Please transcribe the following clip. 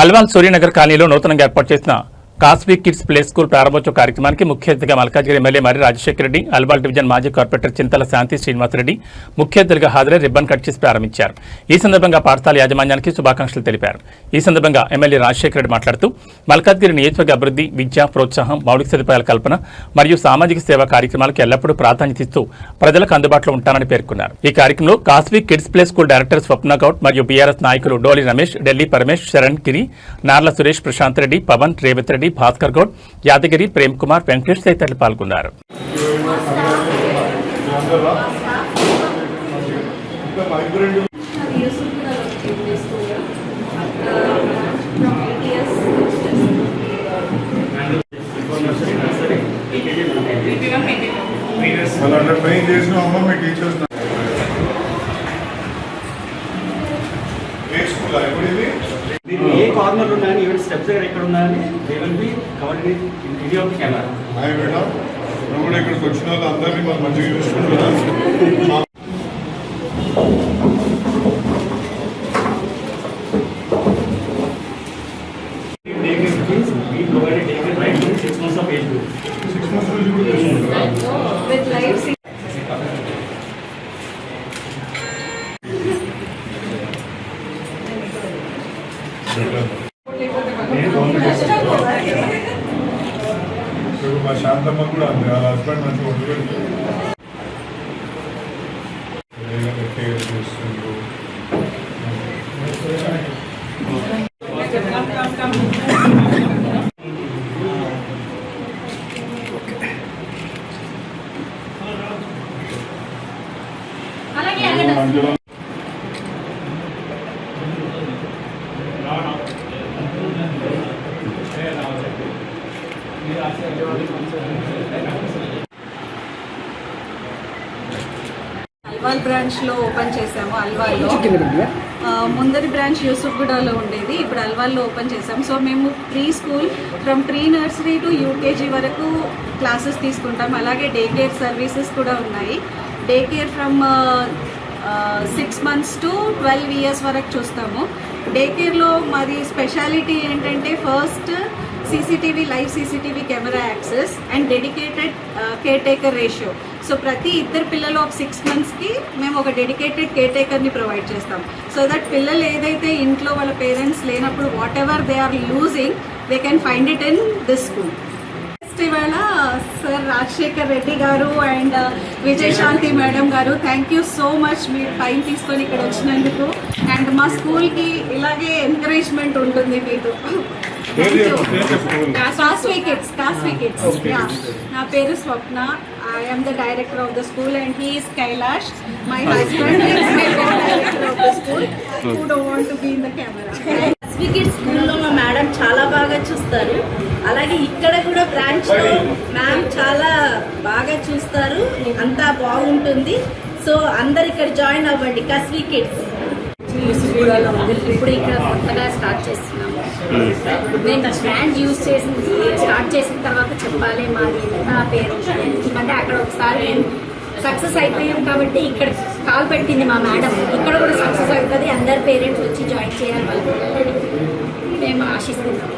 అల్వాల్ సూర్యనగర్ కాలనీలో నూతనంగా ఏర్పాటు చేసిన కాస్వీ కిడ్స్ ప్లే స్కూల్ ప్రారంభోత్సవ కార్యక్రమానికి ముఖ్య అతిథిగా మల్కాజ్గిరి ఎమ్మెల్యే మరి రాజశేఖర రెడ్డి, అల్వాల్ డివిజన్ మాజీ కార్పొరేటర్ చింతల శాంతి శ్రీనివాసరెడ్డి ముఖ్య అతిథిగా హాజరై రిబ్బన్ కట్ చేసి ప్రారంభించారు. ఈ సందర్భంగా పాఠశాల యాజమాన్యానికి శుభాకాంక్షలు తెలిపారు. ఈ సందర్భంగా ఎమ్మెల్యే రాజశేఖర రెడ్డి మాట్లాడుతూ మల్కాజ్గిరి నియోజకవర్గ అభివృద్ధి, విద్య, ప్రోత్సాహం, మౌలిక సదుపాయాల కల్పన మరియు సామాజిక సేవా కార్యక్రమాలకు ఎల్లప్పుడూ ప్రాధాన్యత ఇస్తూ ప్రజలకు అందుబాటులో ఉంటానని పేర్కొన్నారు. ఈ కార్యక్రమంలో కాస్వీ కిడ్స్ ప్లే స్కూల్ డైరెక్టర్ స్వప్న గౌడ్ మరియు బీఆర్ఎస్ నాయకులు డోలి రమేష్, ఢిల్లీ పరమేష్, శరణ్ గిరి, నార్ల సురేష్, ప్రశాంత్ రెడ్డి, పవన్, రేవత్ రెడ్డి, భాస్కర్ గౌడ్, యాదగిరి, ప్రేమ్ కుమార్, వెంకటేష్ తదితరులు పాల్గొన్నారు. ఏ కార్నర్ ఉన్నాయని ఈవెన్ స్టెప్స్ దగ్గర ఎక్కడ ఉన్నాయని they will be covered with video of camera. Hi madam, నువ్వు కూడా ఇక్కడికి వచ్చిన వాళ్ళు అందరినీ మనం మంచిగా చూసుకుంటున్నాం. మా శాంతమ్మ కూడా అంది, వాళ్ళ హస్బెండ్ మంచిగా వండుకొని చేస్తుండ్రు. అల్వాల్ బ్రాంచ్లో ఓపెన్ చేసాము. అల్వాల్లో ముందరి బ్రాంచ్ యూసుఫ్గూడలో ఉండేది, ఇప్పుడు అల్వాల్లో ఓపెన్ చేసాము. సో మేము pre school from pre nursery to UKG వరకు క్లాసెస్ తీసుకుంటాం. అలాగే డే కేర్ సర్వీసెస్ కూడా ఉన్నాయి. Day care from 6 months to 12 years వరకు చూస్తాము. డే కేర్లో మరి స్పెషాలిటీ ఏంటంటే first CCTV, live CCTV camera access and dedicated caretaker ratio. So ప్రతి ఇద్దరు పిల్లలు ఒక 6 monthsకి మేము ఒక డెడికేటెడ్ కేర్ టేకర్ని ప్రొవైడ్ చేస్తాం. సో దట్ పిల్లలు ఏదైతే ఇంట్లో వాళ్ళ పేరెంట్స్ లేనప్పుడు whatever they are losing they can find it in this school. ఇవాళ sir Rajasekhar Reddy garu and Vijayashanti madam garu, thank you so much మీరు టైం తీసుకొని ఇక్కడ వచ్చినందుకు. అండ్ మా స్కూల్కి ఇలాగే ఎంకరేజ్మెంట్ ఉంటుంది మీకు. కాస్వీ కిడ్స్. నా పేరు స్వప్న. I am the director of the school and he is Kailash. My husband is my co-director of the school who don't want to be in the camera. కాస్వీ కిడ్స్ స్కూల్లో మా మేడం చాలా బాగా చూస్తారు. అలాగే ఇక్కడ కూడా బ్రాంచ్లో మ్యామ్ చాలా బాగా చూస్తారు, అంతా బాగుంటుంది. సో అందరు ఇక్కడ జాయిన్ అవ్వండి. కాస్వీ కిడ్స్ ఇప్పుడు ఇక్కడ కొత్తగా స్టార్ట్ చేస్తున్నాము. నేను బ్రాండ్ యూజ్ స్టార్ట్ చేసిన తర్వాత చెప్పాలి మాది నా పేరు, ఎందుకంటే అక్కడ ఒకసారి సక్సెస్ అయిపోయాం కాబట్టి ఇక్కడ కాల్ పెట్టింది మా మేడం. ఇక్కడ కూడా సక్సెస్ అవుతుంది, అందరు పేరెంట్స్ వచ్చి జాయిన్ చేయాలి వాళ్ళు మేము ఆశిస్తున్నాం.